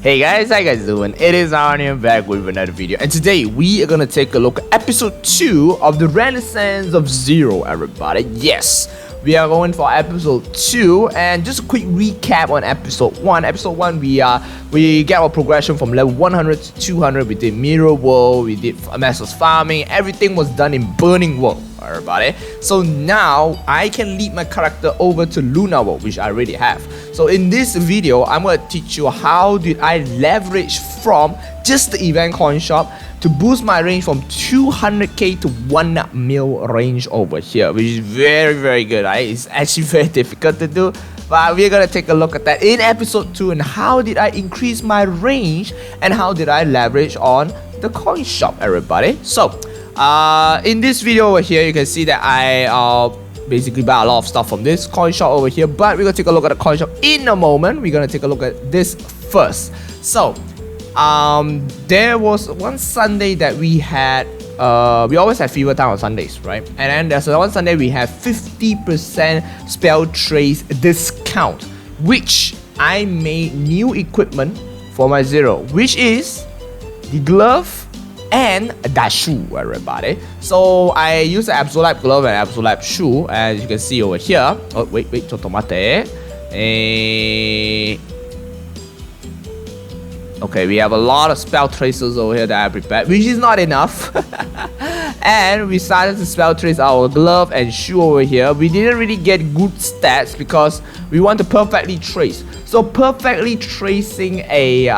Hey guys, how you guys doing? It is Arnie back with another video, and today we are gonna take a look at episode 2 of the Renaissance of Zero, everybody. Yes, we are going for episode 2, and just a quick recap on episode 1. Episode 1, we get our progression from level 100 to 200. We did Mirror World, we did Master's Farming. Everything was done in Burning World, everybody. So now I can lead my character over to Luna World, which I already have. So in this video, I'm going to teach you how did I leverage from just the event coin shop to boost my range from 200k to 1 mil range over here, which is very good, right? It's actually very difficult to do, but we're gonna take a look at that in episode 2 and how did I increase my range and how did I leverage on the coin shop, everybody. So in this video over here, you can see that I basically buy a lot of stuff from this coin shop over here, but we're gonna take a look at the coin shop in a moment. We're gonna take a look at this first. So there was one Sunday that we had, we always have fever time on Sundays, right? And then there's one Sunday we have 50% spell trace discount, which I made new equipment for my Zero, which is the glove and the shoe, everybody. So I use the Absolute glove and Absolute shoe, as you can see over here. Oh, wait, chotomate. Okay, we have a lot of spell tracers over here that I prepared, which is not enough. And we started to spell trace our glove and shoe over here. We didn't really get good stats because we want to perfectly trace. So perfectly tracing a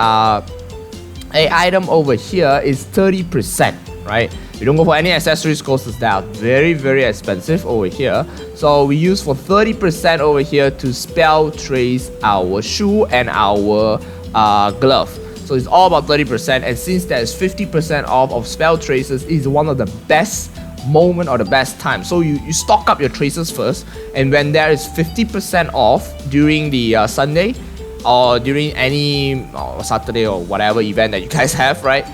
item over here is 30%, right? We don't go for any accessories costs that are very expensive over here. So we use for 30% over here to spell trace our shoe and our glove. So it's all about 30%, and since there's 50% off of spell traces, is one of the best moment or the best time. So you stock up your traces first, and when there is 50% off during the Sunday or during any Saturday or whatever event that you guys have, right,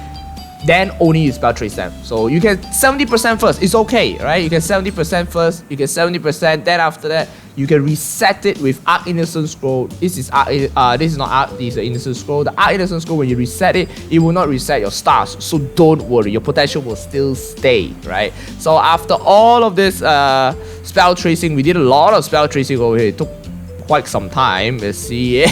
then only you spell trace them. So you can 70% first, it's okay, right? You can 70% first, you can 70%, then after that you can reset it with Arc Innocent Scroll. This is not Arc, this is the Innocent Scroll. The Arc Innocent Scroll, when you reset it, it will not reset your stars, so don't worry, your potential will still stay, right? So after all of this spell tracing, we did a lot of spell tracing over here. It took quite some time. Let's see.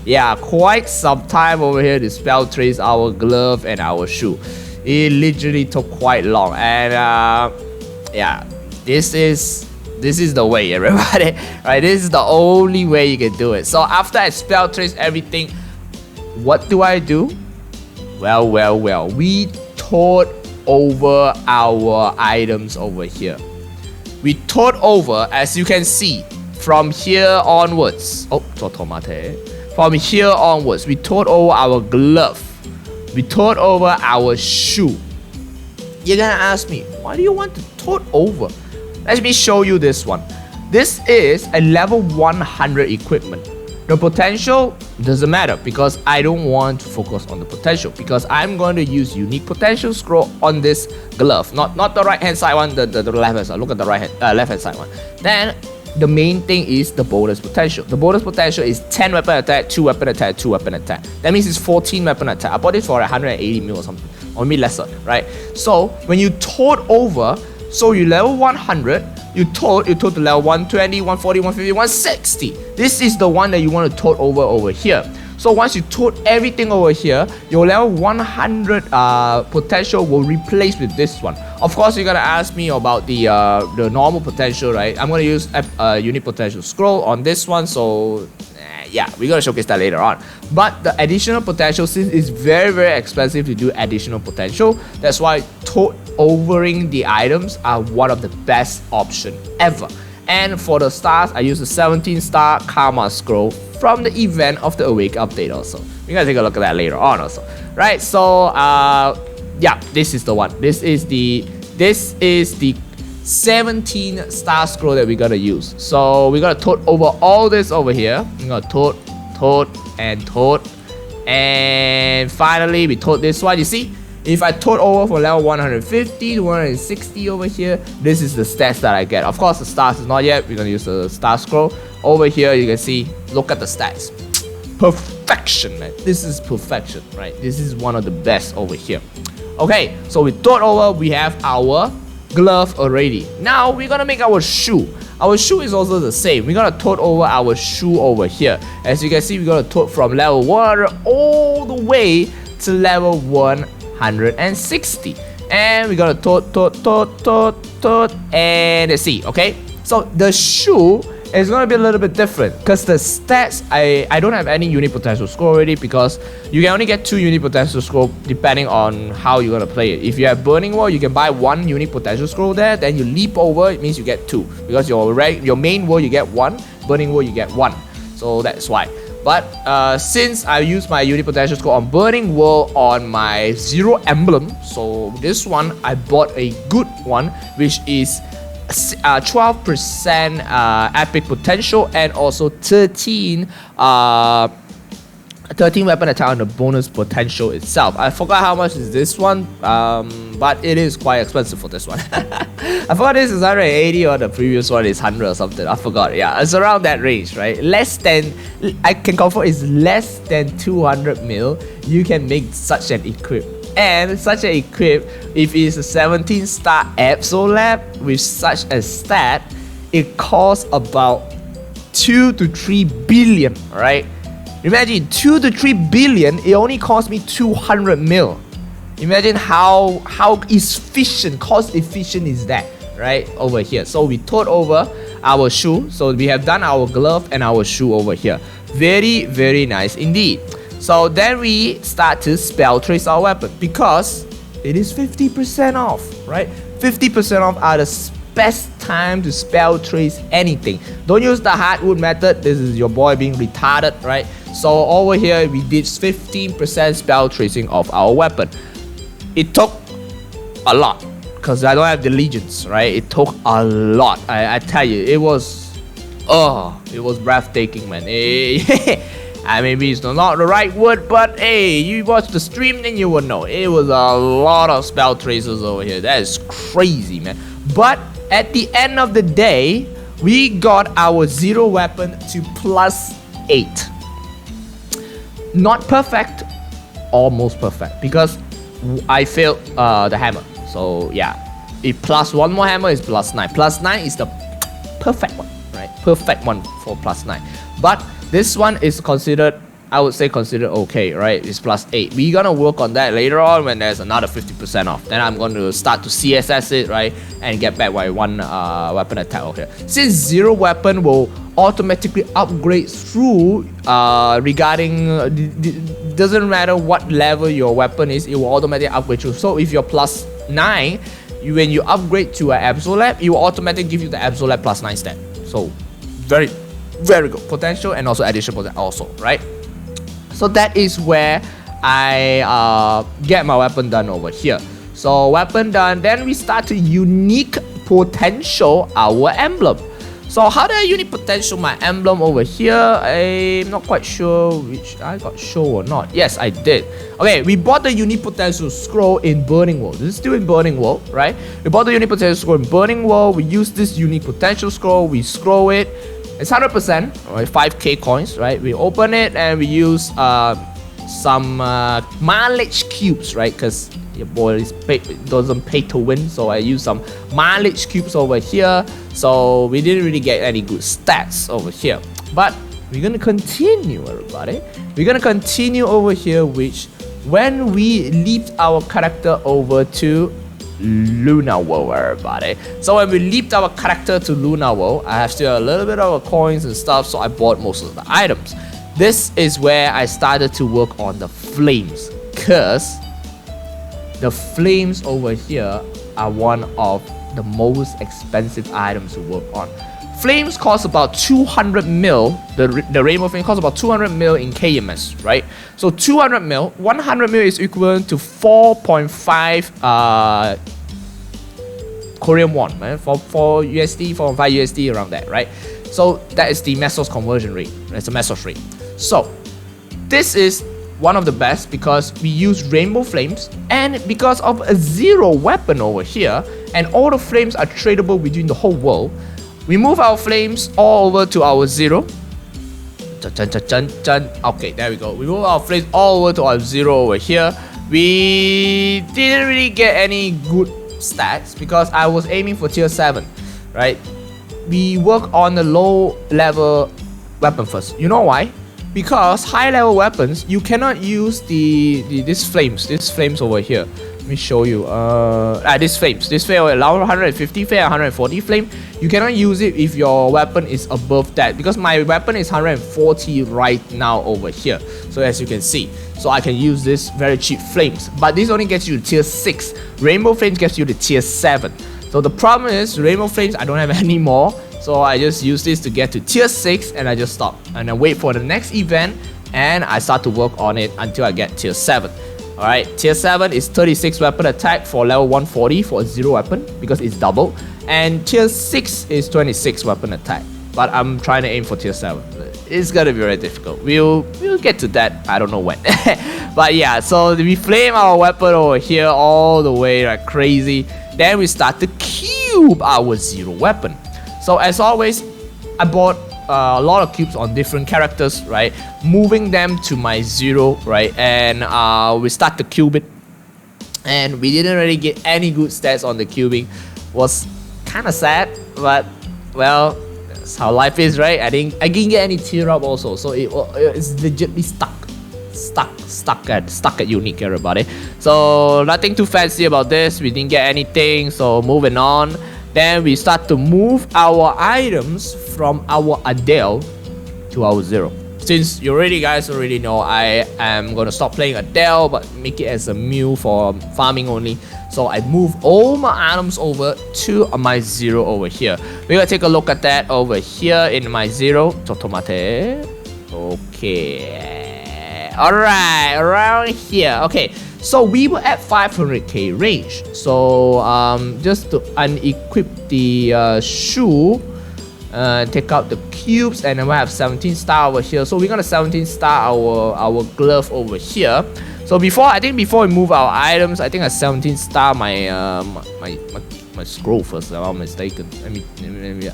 Yeah, quite some time over here to spell trace our glove and our shoe. It literally took quite long, and yeah, this is the way, everybody. Right, this is the only way you can do it. So after I spell trace everything, what do? Well, we taught over our items over here. We taught over, as you can see, from here onwards. Oh, from here onwards, we taught over our glove. We taught over our shoe. You're gonna ask me, why do you want to tote over? Let me show you this one. This is a level 100 equipment. The potential doesn't matter because I don't want to focus on the potential, because I'm going to use unique potential scroll on this glove. Not the right hand side one, the left hand side. Look at the left hand side one. Then the main thing is the bonus potential. The bonus potential is 10 weapon attack, 2 weapon attack, 2 weapon attack. That means it's 14 weapon attack. I bought it for 180 mil or something, or maybe lesser, right? So when you tote over, so you level 100, you tote to level 120, 140, 150, 160. This is the one that you want to tote over here. So once you tote everything over here, your level 100 potential will replace with this one. Of course, you're gonna ask me about the normal potential, right? I'm gonna use unique potential scroll on this one, so yeah, we're gonna showcase that later on. But the additional potential, since it's very expensive to do additional potential, that's why tote overing the items are one of the best option ever. And for the stars, I use the 17 star Karma Scroll from the event of the Awake update also. We're gonna take a look at that later on also. Right, so yeah, this is the one. This is the 17 star scroll that we're gonna use. So we're gonna tote over all this over here. We're gonna tote, and finally we tote this one. You see, if I tote over from level 150 to 160 over here, this is the stats that I get. Of course, the stars is not yet. We're gonna use the star scroll over here. You can see, look at the stats. perfection, man. This is perfection, right? This is one of the best over here. Okay, so we thought over, we have our glove already. Now we're gonna make our shoe. Our shoe is also the same. We're gonna tote over our shoe over here. As you can see, we're gonna tote from level 100 all the way to level 160. And we're gonna tote, and let's see, okay? So the shoe is gonna be a little bit different because the stats, I don't have any unique potential score already because you can only get 2 unique potential score depending on how you're gonna play it. If you have Burning Wall, you can buy 1 unique potential score there, then you leap over, it means you get 2 because your main wall you get 1, Burning Wall you get 1. So that's why. But since I use my unique potential score on Burning Wall on my 0 emblem, so this one I bought a good one which is 12% epic potential and also 13 weapon attack on the bonus potential itself. I forgot how much is this one, but it is quite expensive for this one. I forgot this is 180 or the previous one is 100 or something. I forgot. Yeah, it's around that range, right? Less than, I can confirm it's less than 200 mil. You can make such an equip. And such an equip, if it's a 17-star Absolab with such a stat, it costs about 2 to 3 billion, right? Imagine 2 to 3 billion, it only cost me 200 mil. Imagine how efficient, cost efficient is that, right? Over here. So we thought over our shoe. So we have done our glove and our shoe over here. Very, very nice indeed. So then we start to spell trace our weapon because it is 50% off, right? 50% off are the best time to spell trace anything. Don't use the hardwood method. This is your boy being retarded, right? So over here we did 15% spell tracing of our weapon. It took a lot because I don't have the legions, right? It took a lot. I tell you, it was breathtaking, man. Maybe it's not the right word, but hey, you watch the stream, then you will know. It was a lot of spell tracers over here. That is crazy, man. But at the end of the day, we got our 0 weapon to +8. Not perfect, almost perfect, because I failed the hammer. So yeah, if +1 more hammer is +9. +9 is the perfect one, right? Perfect one for +9. But this one is considered, I would say considered okay, right? It's +8. We're gonna work on that later on when there's another 50% off. Then I'm going to start to CSS it, right? And get back my 1 weapon attack over here. Since 0 weapon will automatically upgrade through regarding, doesn't matter what level your weapon is, it will automatically upgrade through. So if you're +9, when you upgrade to an Absolab, it will automatically give you the Absolab +9 stat. So very good potential and also additional potential also, right? So that is where I get my weapon done over here. So weapon done, then we start to unique potential our emblem. So how do I unique potential my emblem over here? I'm not quite sure which I got show or not. Yes, I did. Okay, we bought the unique potential scroll in Burning Wall. This is still in Burning Wall, right? We bought the unique potential scroll in Burning Wall. We use this unique potential scroll. We scroll it. It's 100%, right? 5k coins, right? We open it and we use some mileage cubes, right? Because your boy doesn't pay to win, so I use some mileage cubes over here. So we didn't really get any good stats over here, but we're gonna continue, everybody. We're gonna continue over here, which when we leaped our character over to Luna World, everybody. So when we leaped our character to Luna World, I have still a little bit of coins and stuff, so I bought most of the items. This is where I started to work on the flames, because the flames over here are one of the most expensive items to work on. Flames cost about 200 mil. The rainbow flame costs about 200 mil in KMS, right? So 200 mil, 100 mil is equivalent to 4.5 Korean won, right? For USD, 4.5 USD, around that, right? So that is the Mesos conversion rate. That's a Mesos rate. So this is one of the best because we use rainbow flames, and because of a 0 weapon over here, and all the flames are tradable between the whole world. We move our flames all over to our 0 Okay, there we go. We move our flames all over to our 0 over here. We didn't really get any good stats because I was aiming for tier 7, right? We work on the low level weapon first. You know why? Because high level weapons, you cannot use these flames over here. Let me show you. This flame allow 150 flame, 140 flame. You cannot use it if your weapon is above that because my weapon is 140 right now over here. So as you can see, so I can use this very cheap flames. But this only gets you to tier 6. Rainbow flames gets you to tier 7. So the problem is rainbow flames I don't have any more. So I just use this to get to tier 6 and I just stop. And I wait for the next event and I start to work on it until I get tier 7. Alright, tier 7 is 36 weapon attack for level 140 for a 0 weapon because it's double. And tier 6 is 26 weapon attack. But I'm trying to aim for tier 7. It's gonna be very difficult. We'll get to that, I don't know when. But yeah, so we flame our weapon over here all the way like crazy. Then we start to cube our 0 weapon. So as always, I bought a lot of cubes on different characters, right? Moving them to my 0, right? And we start to cube it. And we didn't really get any good stats on the cubing. Was kind of sad, but well, that's how life is, right? I didn't get any tier up also, so it's legitly stuck at unique, everybody. So nothing too fancy about this. We didn't get anything, so moving on. Then we start to move our items from our Adele to our 0. Since you guys already know, I am gonna stop playing Adele but make it as a mule for farming only. So I move all my items over to my 0 over here. We're gonna take a look at that over here in my 0. Totomate. Okay. Alright, around here. Okay. So we were at 500k range. So just to unequip the shoe, take out the cubes, and then we have 17 star over here. So we're gonna 17 star our glove over here. So before we move our items, I think I 17 star my scroll first, if I'm mistaken.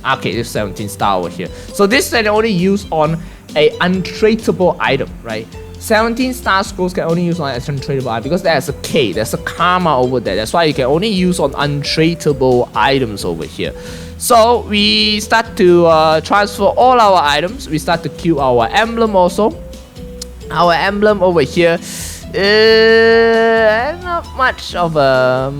Okay, this 17 star over here. So this can only use on a untradeable item, right? 17 star scrolls can only use on an untradeable item because there's a K, there's a karma over there. That's why you can only use on untradeable items over here. So we start to transfer all our items. We start to queue our emblem also. Our emblem over here, not much of a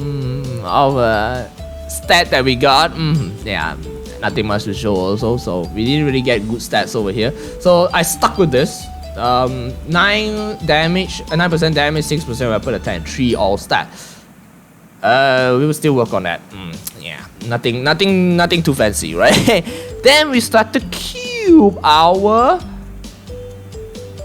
stat that we got. Yeah, nothing much to show also. So we didn't really get good stats over here. So I stuck with this. 9 damage, 9% damage, 6% weapon attack, and 3 all stat. We will still work on that. Yeah, nothing too fancy, right? Then we start to cube our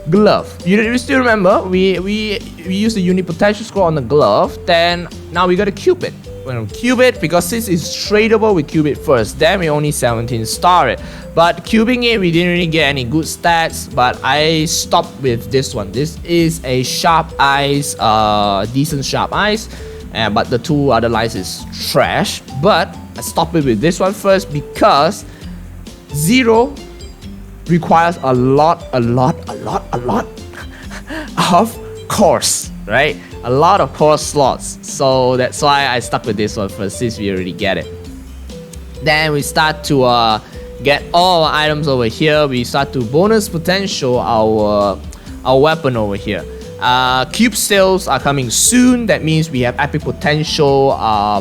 glove. You still remember we use the unit potential score on the glove. Then now we gotta cube it. We're gonna cube it because since it's tradable, we cube it first. Then we only 17 star it. But cubing it, we didn't really get any good stats. But I stopped with this one. This is a sharp eyes, decent sharp eyes. But the 2 other lines is trash. But I stopped it with this one first because 0 requires a lot of cores, right? A lot of core slots. So that's why I stuck with this one first since we already get it. Then we start to get all our items over here. We start to bonus potential our weapon over here. Cube sales are coming soon. That means we have epic potential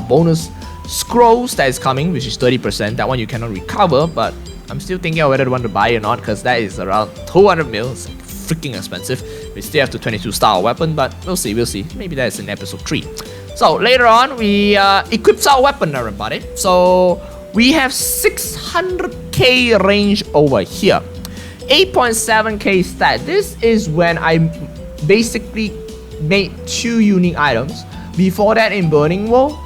bonus scrolls that is coming, which is 30%. That one you cannot recover, but I'm still thinking of whether I want to buy or not because that is around 200 mils. Freaking expensive. We still have to 22 star weapon, but we'll see. Maybe that's in episode 3. So later on, we equipped our weapon, everybody. So we have 600k range over here. 8.7k stat. This is when I basically made 2 unique items. Before that, in Burning Wall,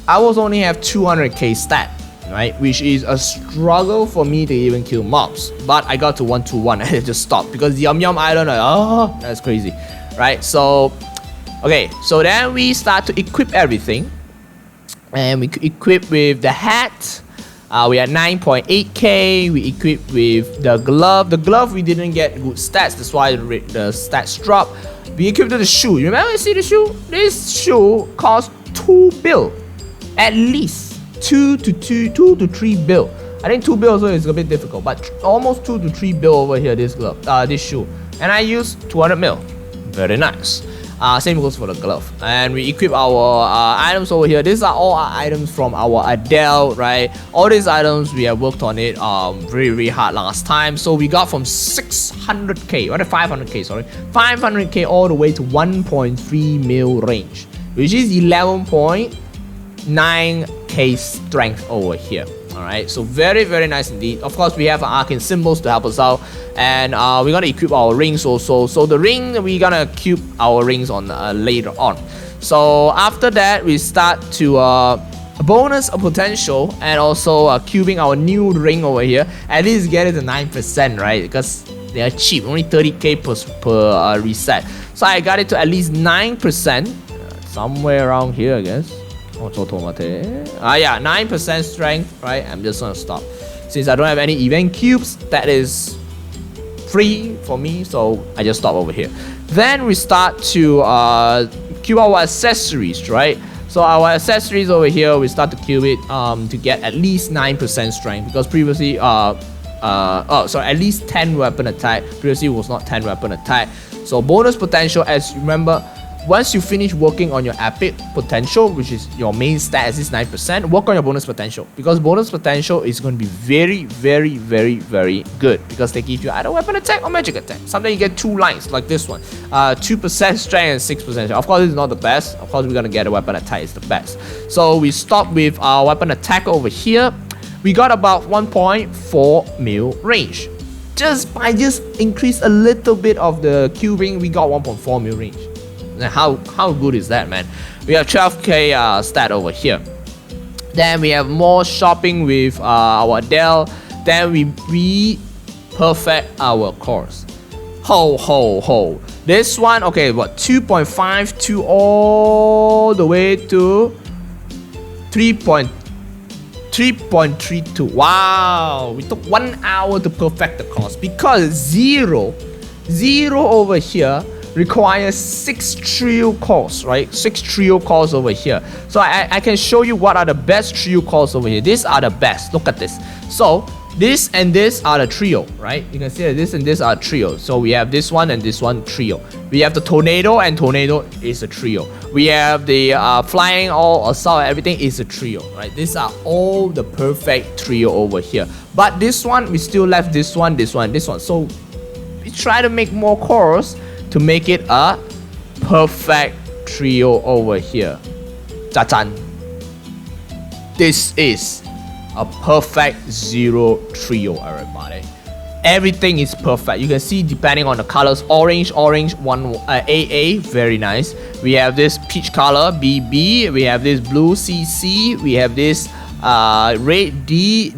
I was only have 200k stat, right? Which is a struggle for me to even kill mobs. But I got to 121 and it just stopped because the Yum Island, oh, that's crazy, right? So, okay, so then we start to equip everything. And we equip with the hat, We are 9.8k. We equipped with the glove. The glove we didn't get good stats, that's why the stats drop. We equipped the shoe. You remember, see the shoe? This shoe costs 2 bill. At least 2 to 3 bill. I think 2 bill also is a bit difficult, but almost 2 to 3 bill over here, this glove, this shoe. And I use 200 mil. Very nice. Same goes for the glove. And we equip our items over here. These are all our items from our Adele, right? All these items, we have worked on it very hard last time. So we got from 600k, or 500k, sorry. 500k all the way to 1.3 mil range, which is 11.9k strength over here. Alright, so very nice indeed. Of course, we have arcane symbols to help us out, and we're gonna equip our rings also. So the ring, we're gonna equip our rings on later on. So after that, we start to bonus a potential and also cubing our new ring over here. At least get it to 9%, right? Because they are cheap, only 30k per reset. So I got it to at least 9%, somewhere around here, I guess. Yeah, 9% strength, right? I'm just gonna stop. Since I don't have any event cubes, that is free for me, so I just stop over here. Then we start to cube our accessories, right? So our accessories over here, we start to cube it to get at least 9% strength, because previously, at least 10 weapon attack. Previously it was not 10 weapon attack. So bonus potential, as you remember, once you finish working on your epic potential, which is your main stat is 9%, work on your bonus potential, because bonus potential is going to be very good, because they give you either weapon attack or magic attack. Sometimes you get 2 lines like this one, 2% strength and 6%. Of course, this is not the best. Of course, we're gonna get a weapon attack is the best. So we stop with our weapon attack over here. We got about 1.4 mil range. Just increase a little bit of the cubing, we got 1.4 mil range. How good is that, man? We have 12k stat over here. Then we have more shopping with our Adele. Then we perfect our course. Ho. This one, okay, what, 2.52 all the way to 3.32. Wow, we took 1 hour to perfect the course, because zero over here requires 6 trio calls, right? 6 trio calls over here. So I can show you what are the best trio calls over here. These are the best. Look at this. So this and this are the trio, right? You can see that this and this are trio. So we have this one and this one trio. We have the tornado, and tornado is a trio. We have the flying, all assault, everything is a trio, right? These are all the perfect trio over here. But this one, we still left this one. So we try to make more calls to make it a perfect trio over here. Cha-chan. This is a perfect 0 trio, everybody. Everything is perfect. You can see depending on the colors, orange, one AA, very nice. We have this peach color, BB. We have this blue, CC. We have this red, D,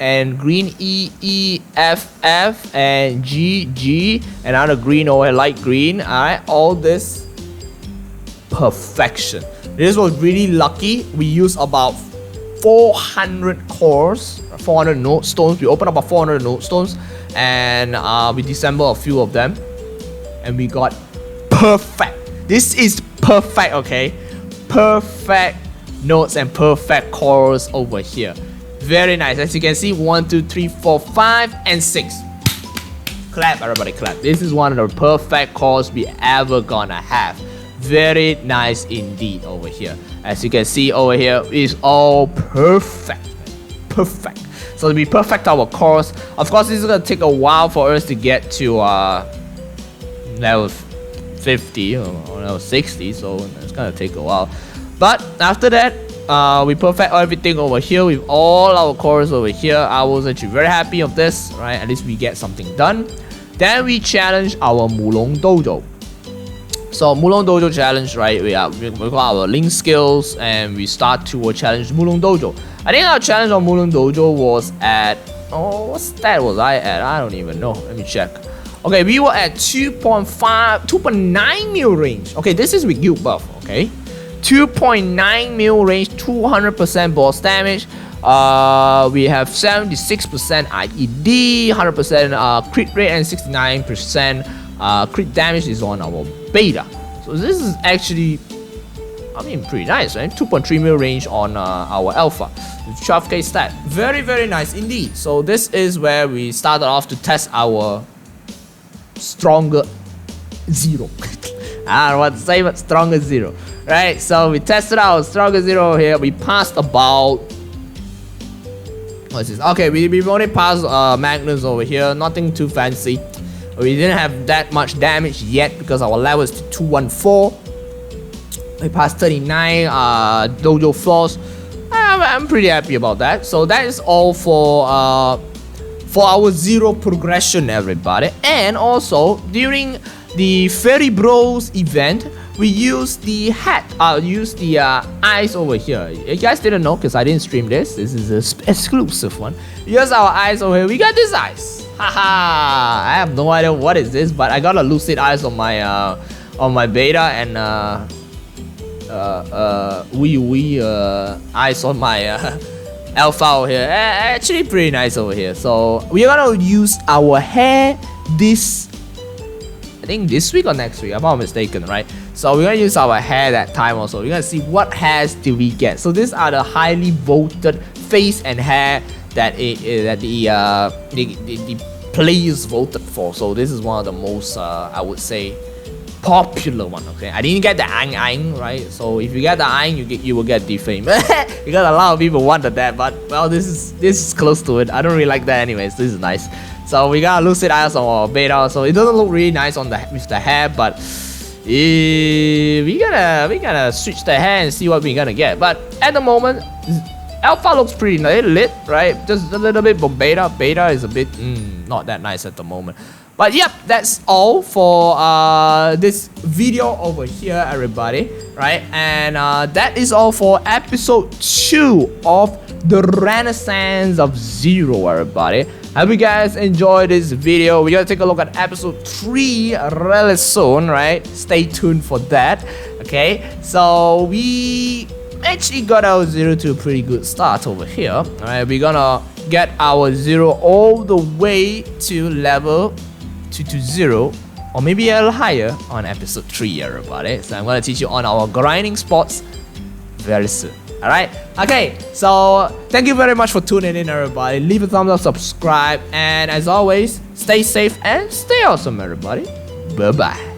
and green, E, F, and G, another green or light green. Alright, all this perfection. This was really lucky. We used about 400 cores, 400 note stones. We opened about 400 note stones, and we disassembled a few of them, and we got perfect. This is perfect, okay? Perfect notes and perfect cores over here. Very nice. As you can see, 1, 2, 3, 4, 5, and 6. Clap, everybody, clap. This is one of the perfect cores we ever gonna have. Very nice indeed over here. As you can see over here, it's all perfect. So we perfect our cores. Of course, this is gonna take a while for us to get to level 50 or level 60, so it's gonna take a while. But after that, we perfect everything over here with all our cores over here. I was actually very happy of this, right? At least we get something done. Then we challenge our Mulong Dojo. So Mulong Dojo challenge, right? We got our link skills, and we start to challenge Mulong Dojo. I think our challenge on Mulong Dojo was at, what stat was I at? I don't even know. Let me check. Okay, we were at 2.9 mil range. Okay, this is with guild buff, okay? 2.9 mil range, 200% boss damage. We have 76% IED, 100% crit rate, and 69% crit damage is on our beta. So this is actually, I mean, pretty nice, right? 2.3 mil range on our alpha. 12k stat. Very, very nice indeed. So this is where we started off to test our stronger zero. I don't want to say, but stronger zero. Right? So we tested out stronger zero here. We passed about, what's this? Okay, we've only passed Magnus over here. Nothing too fancy. We didn't have that much damage yet because our level is 214. We passed 39 dojo floors. I'm pretty happy about that. So that is all for our zero progression, everybody. And also during the Fairy Bros event, we used the hat. Used the eyes over here. You guys didn't know because I didn't stream this. This is an exclusive one. Use our eyes over here. We got this eyes. Haha! I have no idea what is this, but I got a lucid eyes on my beta and eyes on my alpha over here. Actually pretty nice over here. So we're gonna use our hair this, I think this week or next week, if I'm not mistaken, right? So we're gonna use our hair that time also. We're gonna see what hairs do we get. So these are the highly voted face and hair that the players voted for. So this is one of the most I would say popular one. Okay, I didn't get the Ang, right? So if you get the Ang, you will get defame because a lot of people wanted that, but well, this is close to it. I don't really like that anyways. This is nice. So we got lucid eyes on our beta, so it doesn't look really nice on with the hair, but we gotta switch the hair and see what we're gonna get. But at the moment, alpha looks pretty lit, right? Just a little bit, but beta is a bit not that nice at the moment. But yep, that's all for this video over here, everybody, right? And that is all for episode 2 of the Renaissance of Zero, everybody. Hope you guys enjoyed this video. We're gonna take a look at episode 3 really soon, right? Stay tuned for that. Okay, so we actually got our zero to a pretty good start over here. Alright, we're gonna get our zero all the way to level 220 or maybe a little higher on episode 3, everybody. So I'm gonna teach you on our grinding spots very soon. Alright, okay, so thank you very much for tuning in, everybody. Leave a thumbs up, subscribe, and as always, stay safe and stay awesome, everybody. Bye bye.